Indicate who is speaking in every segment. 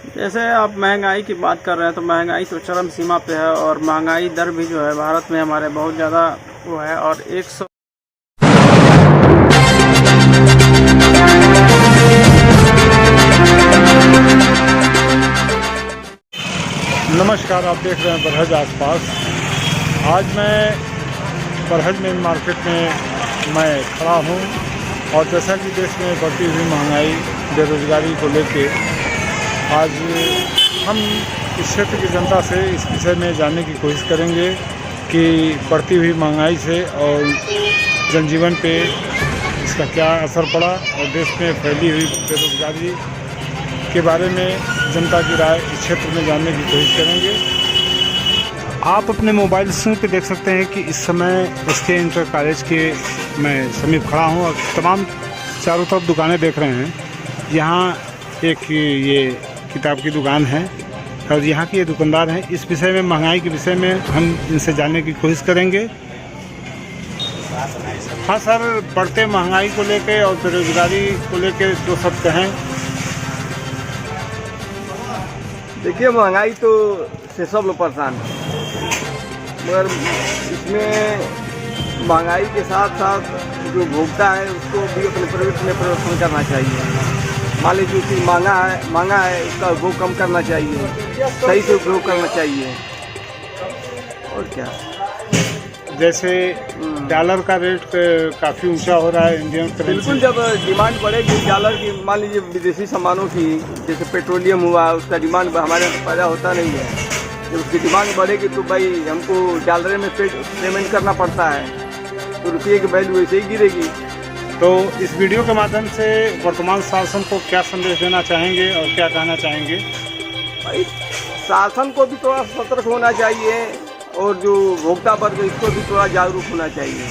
Speaker 1: जैसे आप महंगाई की बात कर रहे हैं तो महंगाई तो चरम सीमा पे है और महंगाई दर भी जो है भारत में हमारे बहुत ज़्यादा वो है। और 100
Speaker 2: नमस्कार, आप देख रहे हैं बरहज आसपास। आज मैं बरहज मेन मार्केट में मैं खड़ा हूँ और जैसा कि देश में बढ़ती हुई महंगाई, बेरोज़गारी को लेके आज हम इस क्षेत्र की जनता से इस विषय में जानने की कोशिश करेंगे कि बढ़ती हुई महंगाई से और जनजीवन पे इसका क्या असर पड़ा और देश में फैली हुई बेरोज़गारी के बारे में जनता की राय इस क्षेत्र में जानने की कोशिश करेंगे। आप अपने मोबाइल स्क्रीन पे देख सकते हैं कि इस समय SK इंटर कॉलेज के मैं समीप खड़ा हूँ और तमाम चारों तरफ दुकानें देख रहे हैं। यहाँ एक ये किताब की दुकान है और यहाँ के ये दुकानदार हैं। इस विषय में, महंगाई के विषय में हम इनसे जानने की कोशिश करेंगे। हाँ सर, बढ़ते महंगाई को लेके और बेरोजगारी को लेके जो सब कहें।
Speaker 3: देखिए, महंगाई तो से सब लोग परेशान हैं, मगर इसमें महंगाई के साथ साथ जो भोक्ता है उसको भी अपने प्रवृत्ति में परिवर्तन करना चाहिए। मान लीजिए जो चीज़ महंगा है उसका उपभोग कम करना चाहिए, सही से उपयोग करना चाहिए। और क्या,
Speaker 2: जैसे डॉलर का रेट काफ़ी ऊंचा हो रहा है इंडियन करेंसी।
Speaker 3: बिल्कुल, जब डिमांड बढ़ेगी डॉलर की, मान लीजिए विदेशी सामानों की, जैसे पेट्रोलियम हुआ, उसका डिमांड हमारे यहाँ पैदा होता नहीं है। जब उसकी डिमांड बढ़ेगी तो भाई हमको डॉलर में पेमेंट करना पड़ता है, तो रुपये की वैल्यू ऐसे ही गिरेगी।
Speaker 2: तो इस वीडियो के माध्यम से वर्तमान शासन को क्या संदेश देना चाहेंगे और क्या कहना चाहेंगे?
Speaker 3: भाई, शासन को भी थोड़ा सतर्क होना चाहिए और जो भोक्ता वर्ग इसको भी थोड़ा जागरूक होना चाहिए।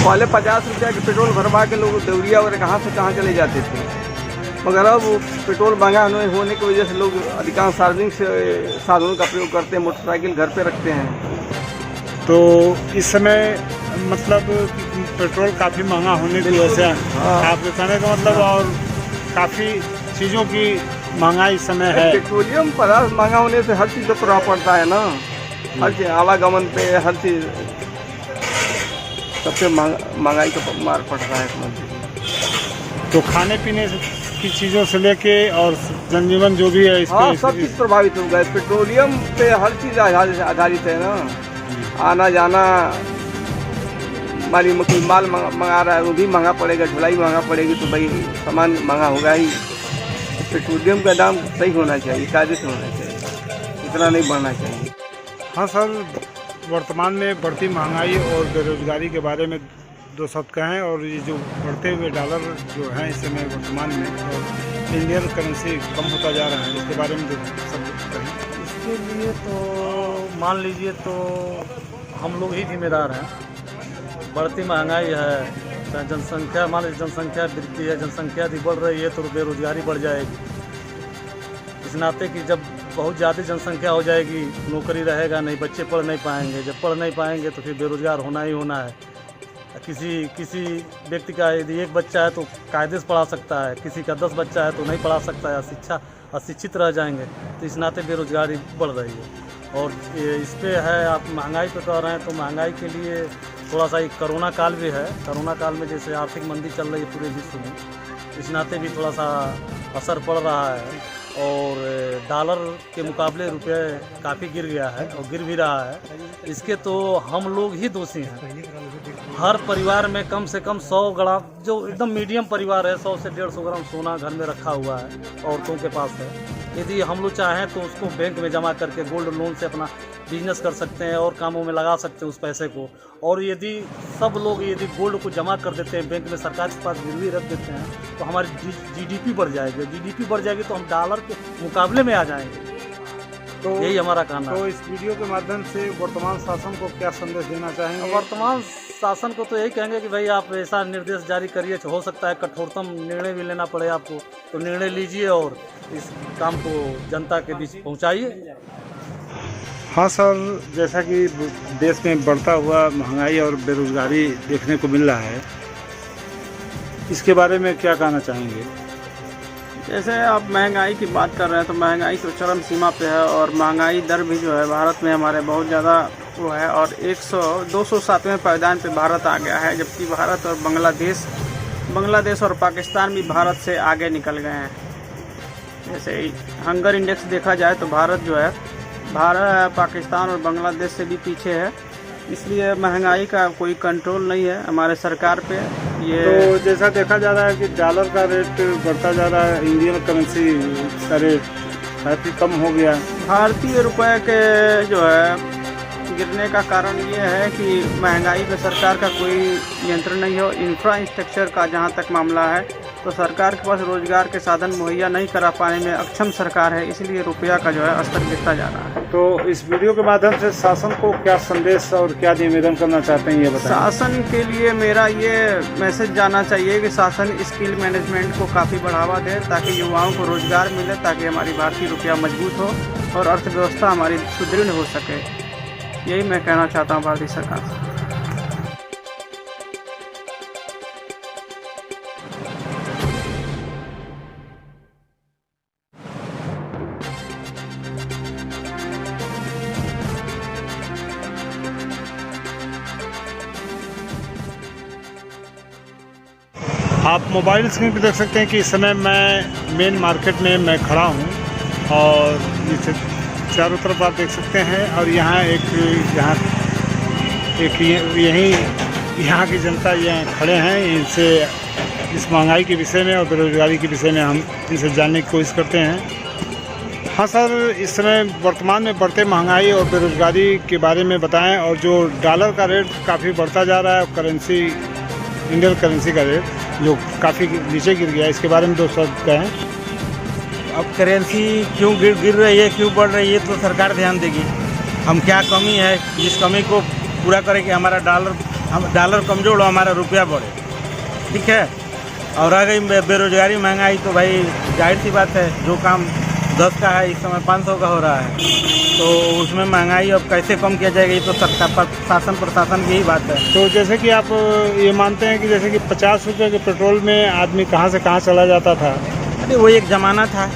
Speaker 3: पहले 50 रुपया के पेट्रोल भरवा के लोग देवरिया वगैरह कहाँ से कहाँ चले जाते थे, मगर अब पेट्रोल महंगा होने की वजह से लोग अधिकांश सार्वजनिक साधनों का प्रयोग करते हैं, मोटरसाइकिल घर पे रखते हैं।
Speaker 2: तो इस समय मतलब पेट्रोल काफ़ी महंगा होने की वजह से आपके कहने का मतलब, और काफ़ी चीज़ों की महंगाई इस समय है।
Speaker 3: पेट्रोलियम पदार्थ महंगा होने से हर चीज़ पर प्रभाव पड़ता है ना, हर चीज़, आवागमन पे, हर चीज़, सबसे महंगाई का मार पड़ रहा है समझ।
Speaker 2: तो खाने पीने की चीज़ों से लेके और जनजीवन जो भी है इस
Speaker 3: हाँ, सब चीज़ प्रभावित हो गया। पेट्रोलियम पे हर चीज़ आधारित है ना, आना जाना। कोई माल मंगा रहा है वो भी महंगा पड़ेगा, ढुलाई महंगा पड़ेगी, तो भाई सामान महंगा होगा ही। पेट्रोलियम का दाम सही होना चाहिए, कायदे से होना चाहिए, इतना नहीं बढ़ना चाहिए।
Speaker 2: हाँ सर, वर्तमान में बढ़ती महंगाई और बेरोजगारी के बारे में दो शब्द कहें, और ये जो बढ़ते हुए डॉलर जो हैं इस समय वर्तमान में, और इंडियन करेंसी कम होता जा रहा है, इसके बारे में दो शब्द कहें।
Speaker 4: इसके लिए तो मान लीजिए तो हम लोग ही जिम्मेदार हैं। बढ़ती महंगाई है, जनसंख्या, मान लीजिए जनसंख्या वृद्धि है, जनसंख्या यदि बढ़ रही है तो बेरोजगारी बढ़ जाएगी। इस नाते कि जब बहुत ज़्यादा जनसंख्या हो जाएगी, नौकरी रहेगा नहीं, बच्चे पढ़ नहीं पाएंगे। जब पढ़ नहीं पाएंगे तो फिर बेरोजगार होना ही होना है। किसी व्यक्ति का यदि एक बच्चा है तो कायदे से पढ़ा सकता है, किसी का 10 बच्चा है तो नहीं पढ़ा सकता है, अशिक्षित रह जाएंगे। तो इस नाते बेरोजगारी बढ़ रही है। और इस पे है, आप महंगाई पे कह रहे हैं, तो महंगाई के लिए थोड़ा सा एक कोरोना काल भी है। कोरोना काल में जैसे आर्थिक मंदी चल रही है पूरे विश्व में, इस नाते भी थोड़ा सा असर पड़ रहा है। और डॉलर के मुकाबले रुपये काफ़ी गिर गया है और गिर भी रहा है। इसके तो हम लोग ही दोषी हैं। हर परिवार में कम से कम 100 ग्राम, जो एकदम मीडियम परिवार है, 100 से 150 ग्राम सोना घर में रखा हुआ है, औरतों के पास है। यदि हम लोग चाहें तो उसको बैंक में जमा करके गोल्ड लोन से अपना बिजनेस कर सकते हैं और कामों में लगा सकते हैं उस पैसे को। और यदि सब लोग यदि गोल्ड को जमा कर देते हैं बैंक में, सरकार के पास गिरवी रख देते हैं, तो हमारी GDP बढ़ जाएगी। GDP बढ़ जाएगी तो हम डॉलर के मुकाबले में आ जाएंगे। तो यही हमारा कहना है।
Speaker 2: तो इस वीडियो के माध्यम से वर्तमान शासन को क्या संदेश देना चाहेंगे?
Speaker 4: वर्तमान शासन को तो यही कहेंगे कि भाई आप ऐसा निर्देश जारी करिए, हो सकता है कठोरतम निर्णय भी लेना पड़े आपको, तो निर्णय लीजिए और इस काम को जनता के बीच पहुंचाइए।
Speaker 2: हाँ सर, जैसा कि देश में बढ़ता हुआ महंगाई और बेरोजगारी देखने को मिल रहा है, इसके बारे में क्या कहना चाहेंगे?
Speaker 1: जैसे आप महंगाई की बात कर रहे हैं तो महंगाई तो चरम सीमा पे है और महंगाई दर भी जो है भारत में हमारे बहुत ज़्यादा वो है और 207वें पायदान पे भारत आ गया है, जबकि भारत और बांग्लादेश और पाकिस्तान भी भारत से आगे निकल गए हैं। जैसे हंगर इंडेक्स देखा जाए तो भारत जो है पाकिस्तान और बांग्लादेश से भी पीछे है, इसलिए महंगाई का कोई कंट्रोल नहीं है हमारे सरकार पे। ये
Speaker 2: तो जैसा देखा जा रहा है कि डॉलर का रेट बढ़ता जा रहा है, इंडियन करेंसी का रेट काफ़ी कम हो गया।
Speaker 1: भारतीय रुपए के जो है गिरने का कारण ये है कि महंगाई पे सरकार का कोई नियंत्रण नहीं है। इंफ्रास्ट्रक्चर का जहाँ तक मामला है तो सरकार के पास रोजगार के साधन मुहैया नहीं करा पाने में अक्षम सरकार है, इसलिए रुपया का जो है स्तर गिरता जा रहा है।
Speaker 2: तो इस वीडियो के माध्यम से शासन को क्या संदेश और क्या निवेदन करना चाहते हैं ये बताएं।
Speaker 1: शासन के लिए मेरा ये मैसेज जाना चाहिए कि शासन स्किल मैनेजमेंट को काफ़ी बढ़ावा दे ताकि युवाओं को रोजगार मिले, ताकि हमारी भारतीय रुपया मजबूत हो और अर्थव्यवस्था हमारी सुदृढ़ हो सके। यही मैं कहना चाहता हूँ भारतीय सरकार से।
Speaker 2: आप मोबाइल स्क्रीन पर देख सकते हैं कि इस समय मैं मेन मार्केट में मैं खड़ा हूँ और इसे चारों तरफ आप देख सकते हैं और यहाँ की जनता यहाँ खड़े हैं। इनसे इस महंगाई के विषय में और बेरोजगारी के विषय में हम इनसे जानने की कोशिश करते हैं। हाँ सर, इस समय वर्तमान में बढ़ते महंगाई और बेरोजगारी के बारे में बताएं और जो डॉलर का रेट काफ़ी बढ़ता जा रहा है और करेंसी इंडियन करेंसी का रेट जो काफ़ी नीचे गिर गया, इसके बारे में दो शब्द कहें।
Speaker 5: अब करेंसी क्यों गिर रही है, क्यों बढ़ रही है, तो सरकार ध्यान देगी। हम क्या कमी है, जिस कमी को पूरा करें कि हमारा डॉलर कमज़ोर हो, हमारा रुपया बढ़े, ठीक है। और आ गई बेरोजगारी महंगाई, तो भाई जाहिर सी बात है, जो काम 10 का है इस समय 500 का हो रहा है, तो उसमें महंगाई अब कैसे कम किया जाएगा, ये तो सरकार शासन प्रशासन की ही बात है।
Speaker 2: तो जैसे कि आप ये मानते हैं कि जैसे कि 50 रुपये के पेट्रोल में आदमी कहाँ से कहाँ चला जाता था।
Speaker 5: अरे वो एक ज़माना था,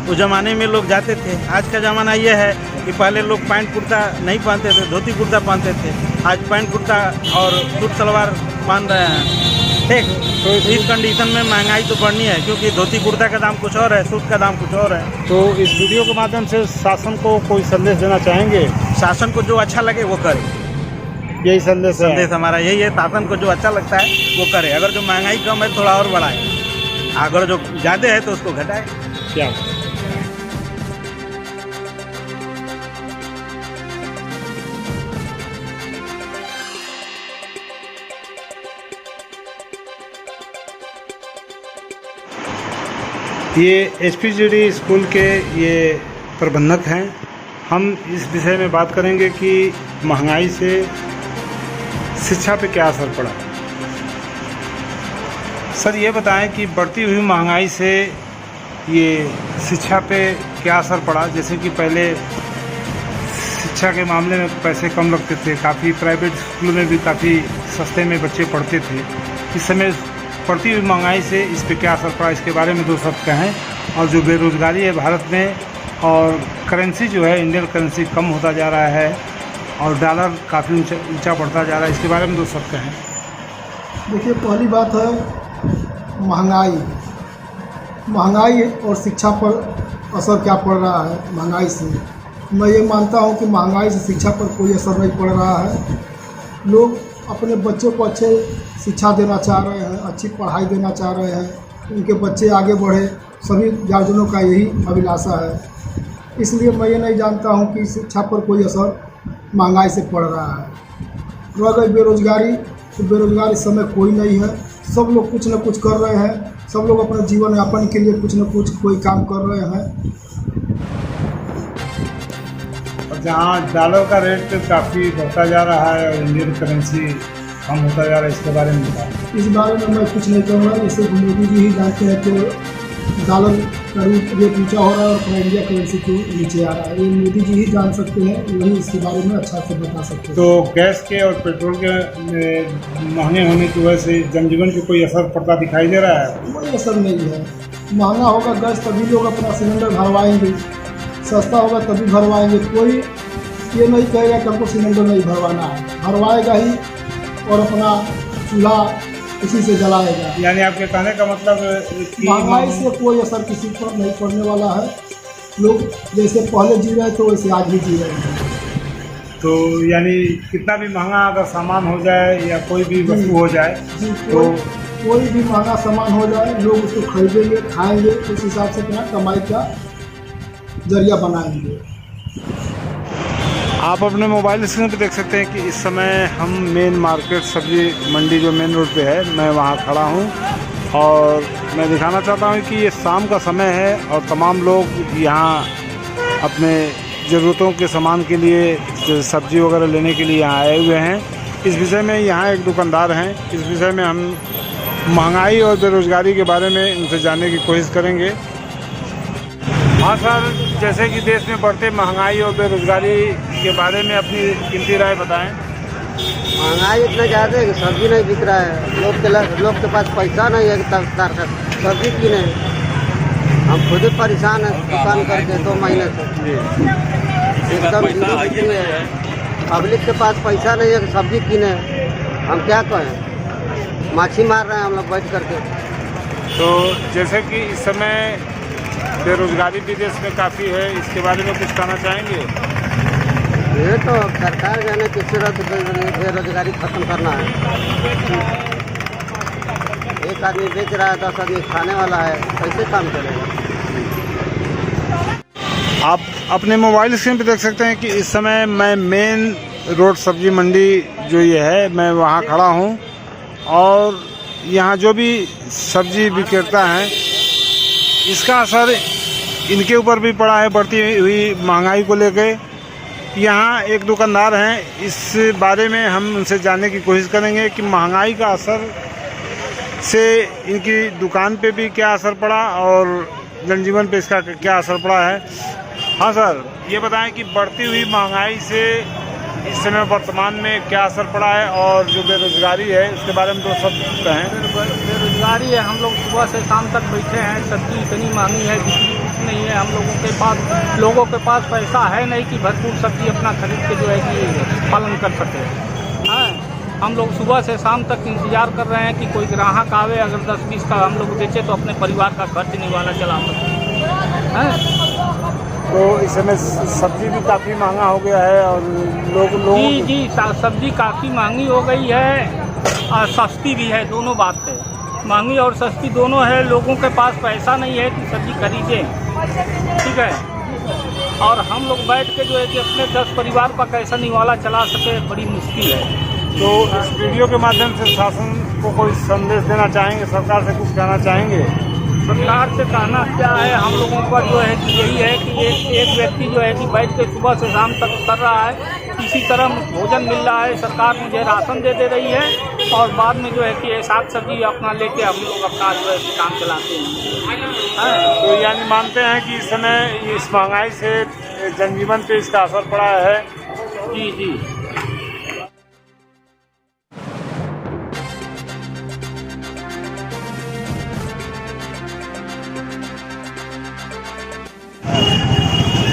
Speaker 5: उस ज़माने में लोग जाते थे। आज का ज़माना ये है कि पहले लोग पैंट कुर्ता नहीं पहनते थे, धोती कुर्ता पहनते थे। आज पैंट कुर्ता और सूट सलवार पहन रहे हैं, ठीक। तो इस कंडीशन में महंगाई तो बढ़नी है, क्योंकि धोती कुर्ता का दाम कुछ और है, सूट का दाम कुछ और है।
Speaker 2: तो इस वीडियो के माध्यम से शासन को कोई संदेश देना चाहेंगे?
Speaker 5: शासन को जो अच्छा लगे वो करे,
Speaker 2: यही संदेश
Speaker 5: हमारा यही है। शासन को जो अच्छा लगता है वो करे। अगर जो महंगाई कम है थोड़ा और बढ़ाए, अगर जो ज़्यादा है तो उसको घटाए।
Speaker 2: क्या ये HPGD स्कूल के ये प्रबंधक हैं। हम इस विषय में बात करेंगे कि महंगाई से शिक्षा पे क्या असर पड़ा। सर ये बताएं कि बढ़ती हुई महंगाई से ये शिक्षा पे क्या असर पड़ा। जैसे कि पहले शिक्षा के मामले में पैसे कम लगते थे, काफ़ी प्राइवेट स्कूलों में भी काफ़ी सस्ते में बच्चे पढ़ते थे। इस समय बढ़ती हुई महंगाई से इस पे क्या असर पड़ा, इसके बारे में दो शब्द कहें। और जो बेरोजगारी है भारत में और करेंसी जो है इंडियन करेंसी कम होता जा रहा है और डॉलर काफ़ी ऊंचा बढ़ता जा रहा है, इसके बारे में दो शब्द कहें।
Speaker 6: देखिए, पहली बात है महंगाई और शिक्षा पर असर क्या पड़ रहा है। महंगाई से मैं ये मानता हूँ कि महंगाई से शिक्षा पर कोई असर नहीं पड़ रहा है। लोग अपने बच्चों को अच्छे शिक्षा देना चाह रहे हैं, अच्छी पढ़ाई देना चाह रहे हैं, उनके बच्चे आगे बढ़े, सभी गार्जियनों का यही अभिलाषा है। इसलिए मैं ये नहीं जानता हूँ कि शिक्षा पर कोई असर महंगाई से पड़ रहा है। रह गई बेरोजगारी, तो बेरोजगारी इस समय कोई नहीं है। सब लोग कुछ न कुछ कर रहे हैं, सब लोग अपने जीवन यापन के लिए कुछ न कुछ कोई काम कर रहे हैं।
Speaker 2: और जहाँ डॉलर का रेट काफ़ी बढ़ता जा रहा है और इंडियन करेंसी कम होता जा रहा है, इसके बारे में बताएं।
Speaker 6: इस बारे में मैं कुछ नहीं कहूँगा। जैसे मोदी जी ही जानते हैं कि डॉलर का रेट ऊँचा हो रहा है और अपना इंडिया करेंसी के नीचे आ रहा है। ये मोदी जी ही जान सकते हैं, वही इसके बारे में अच्छा से बता सकते हैं।
Speaker 2: तो गैस के और पेट्रोल के महंगे होने की वजह से जनजीवन पे कोई असर पड़ता दिखाई दे रहा है?
Speaker 6: कोई असर नहीं है। महंगा होगा गैस तभी लोग अपना सिलेंडर भरवाएंगे, सस्ता होगा तभी भरवाएंगे। कोई ये नहीं कहेगा कि हमको सिलेंडर नहीं भरवाना है, भरवाएगा ही और अपना चूल्हा इसी से जलाएगा।
Speaker 2: यानी आपके कहने का मतलब कि
Speaker 6: महंगाई से कोई असर किसी पर नहीं पड़ने वाला है। लोग जैसे पहले जी रहे थे वैसे आज भी जी रहे हैं।
Speaker 2: तो यानी कितना भी महंगा अगर सामान हो जाए या कोई भी वस्तु हो जाए
Speaker 6: जी,
Speaker 2: तो
Speaker 6: कोई भी महंगा सामान हो जाए लोग उसको खरीदेंगे, खाएंगे, उस हिसाब से अपना कमाई का जरिया बनाएंगे।
Speaker 2: आप अपने मोबाइल स्क्रीन पे देख सकते हैं कि इस समय हम मेन मार्केट सब्जी मंडी जो मेन रोड पे है, मैं वहाँ खड़ा हूँ और मैं दिखाना चाहता हूँ कि ये शाम का समय है और तमाम लोग यहाँ अपने ज़रूरतों के सामान के लिए सब्जी वगैरह लेने के लिए यहाँ आए हुए हैं। इस विषय में यहाँ एक दुकानदार हैं, इस विषय में हम महंगाई और बेरोज़गारी के बारे में उनसे जानने की कोशिश करेंगे। हाँ सर, जैसे कि देश में बढ़ते महंगाई और बेरोज़गारी के बारे में अपनी कीमती राय बताएं।
Speaker 7: महंगाई इतना ज़्यादा है कि सब्जी नहीं बिक रहा है। लोग के पास पैसा नहीं है कि तब सब्जी किने। हम खुद ही परेशान हैं दुकान करके 2 महीने से, एकदम जिंदगी में है। पब्लिक के पास पैसा नहीं है कि सब्जी किने, हम क्या कहें। माछी मार रहे हैं हम लोग बैठ करके।
Speaker 2: तो जैसे कि इस समय बेरोज़गारी भी देश में काफ़ी है, इसके बारे में कुछ कहना चाहेंगे?
Speaker 7: ये तो सरकार जाने किस तरह बेरोजगारी खत्म करना है। एक आदमी बेच रहा है, 10 आदमी खाने वाला है, कैसे काम चलेगा।
Speaker 2: आप अपने मोबाइल स्क्रीन पे देख सकते हैं कि इस समय मैं मेन रोड सब्जी मंडी जो ये है मैं वहाँ खड़ा हूँ और यहाँ जो भी सब्जी विक्रेता हैं इसका असर इनके ऊपर भी पड़ा है बढ़ती हुई महंगाई को लेके। यहाँ एक दुकानदार हैं, इस बारे में हम उनसे जानने की कोशिश करेंगे कि महंगाई का असर से इनकी दुकान पे भी क्या असर पड़ा और जनजीवन पे इसका क्या असर पड़ा है। हाँ सर, ये बताएं कि बढ़ती हुई महंगाई से इस समय वर्तमान में क्या असर पड़ा है और जो बेरोज़गारी है उसके बारे में तो सब कहें।
Speaker 1: बेरोजगारी है, हम लोग सुबह से शाम तक बैठे हैं, सब्जी इतनी महंगी है, बिक्री कुछ नहीं है। हम लोगों के पास पैसा है नहीं कि भरपूर सब्जी अपना खरीद के जो है कि पालन कर सके। हाँ, हम लोग सुबह से शाम तक इंतज़ार कर रहे हैं कि कोई ग्राहक आवे, अगर 10-20 का हम लोग बेचे तो अपने परिवार का खर्च निवाला चला सकें।
Speaker 2: तो इस समय सब्जी भी काफ़ी महंगा हो गया है और
Speaker 1: जी सब्जी काफ़ी महंगी हो गई है और सस्ती भी है, दोनों बात है। महंगी और सस्ती दोनों है। लोगों के पास पैसा नहीं है कि सब्जी खरीदें, ठीक है। और हम लोग बैठ के जो है कि अपने 10 परिवार का कैसा निवाला चला सके, बड़ी मुश्किल है।
Speaker 2: तो इस वीडियो के माध्यम से शासन को कोई संदेश देना चाहेंगे, सरकार से कुछ कहना चाहेंगे?
Speaker 1: सरकार से कहना क्या है, हम लोगों का जो है कि यही है कि एक व्यक्ति जो है कि बैठ के सुबह से शाम तक कर रहा है, किसी तरह भोजन मिल रहा है। सरकार मुझे राशन दे रही है और बाद में जो है कि साग सब्जी अपना लेके हम लोग अपना जो है कि काम चलाते हैं।
Speaker 2: तो यानी मानते हैं कि इस समय इस महंगाई से जनजीवन पे इसका असर पड़ा है।
Speaker 1: जी।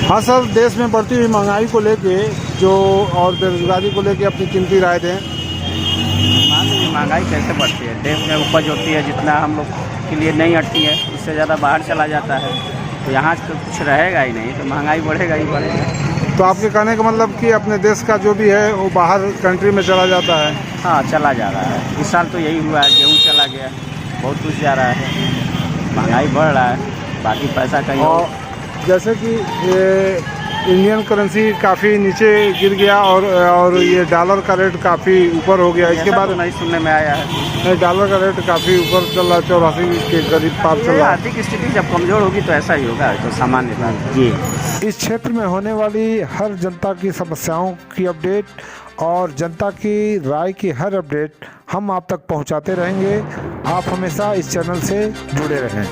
Speaker 2: हाँ सर, देश में बढ़ती हुई महंगाई को लेके जो और बेरोजगारी को लेके अपनी कीमती राय दें।
Speaker 8: मान लीजिए महंगाई कैसे बढ़ती है, देश में उपज होती है जितना हम लोग के लिए नहीं अटती है, उससे ज़्यादा बाहर चला जाता है, तो यहाँ तो कुछ रहेगा ही नहीं, तो महंगाई बढ़ेगा ही बढ़ेगा।
Speaker 2: तो आपके कहने का मतलब कि अपने देश का जो भी है वो बाहर कंट्री में चला जाता है?
Speaker 8: हाँ, चला जा रहा है। इस साल तो यही हुआ है, गेहूँ चला गया, बहुत कुछ जा रहा है, महंगाई बढ़ रहा है, बाकी पैसा कहीं और।
Speaker 2: जैसे कि ये इंडियन करेंसी काफ़ी नीचे गिर गया और ये डॉलर का रेट काफ़ी ऊपर हो गया, इसके बाद
Speaker 8: नहीं सुनने में आया है।
Speaker 2: डॉलर का रेट काफ़ी ऊपर चल रहा है, 84 के करीब पार चल रहा है।
Speaker 8: आर्थिक स्थिति जब कमज़ोर होगी तो ऐसा ही होगा, तो सामान्य बात जी।
Speaker 2: इस क्षेत्र में होने वाली हर जनता की समस्याओं की अपडेट और जनता की राय की हर अपडेट हम आप तक पहुंचाते रहेंगे। आप हमेशा इस चैनल से जुड़े रहें।